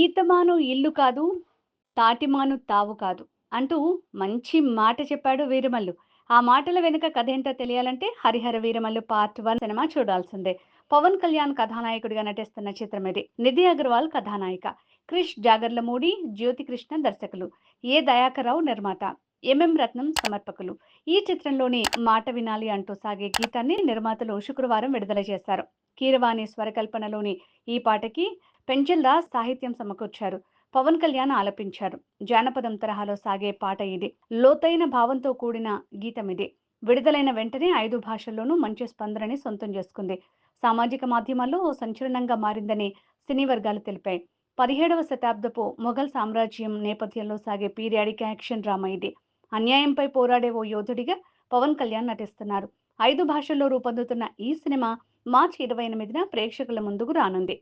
ఈతమాను ఇల్లు కాదు, తాటిమాను తావు కాదు అంటూ మంచి మాట చెప్పాడు వీరమల్లు. ఆ మాటల వెనుక కథేంటో తెలియాలంటే 'హరిహర వీరమల్లు పార్ట్ 1' సినిమా చూడాల్సిందే. పవన్ కళ్యాణ్ కథానాయకుడిగా నటిస్తున్న చిత్రం ఇది. నిధి అగర్వాల్ కథానాయిక. క్రిష్ జాగర్లమూడి, జ్యోతికృష్ణ దర్శకులు. ఏ దయాకర్రావు నిర్మాత. ఎంఎం రత్నం సమర్పకులు. ఈ చిత్రంలోని మాట వినాలి అంటూ సాగే గీతాన్ని నిర్మాతలు శుక్రవారం విడుదల చేశారు. కీరవాణి స్వరకల్పనలోని ఈ పాటకి పెంచల్ దాస్ సాహిత్యం సమకూర్చారు. పవన్ కళ్యాణ్ ఆలపించారు. జానపదం తరహాలో సాగే పాట ఇది. లోతైన భావంతో కూడిన గీతం ఇది. విడుదలైన వెంటనే 5 భాషల్లోనూ మంచి స్పందనని సొంతం చేసుకుంది. సామాజిక మాధ్యమాల్లో ఓ సంచలనంగా మారిందని సినీ వర్గాలు తెలిపాయి. 17వ శతాబ్దపు మొఘల్ సామ్రాజ్యం నేపథ్యంలో సాగే పీరియాడిక్ యాక్షన్ డ్రామా ఇది. అన్యాయంపై పోరాడే ఓ యోధుడిగా పవన్ కళ్యాణ్ నటిస్తున్నారు. 5 భాషల్లో రూపొందుతున్న ఈ సినిమా మార్చి 28న ప్రేక్షకుల ముందుకు రానుంది.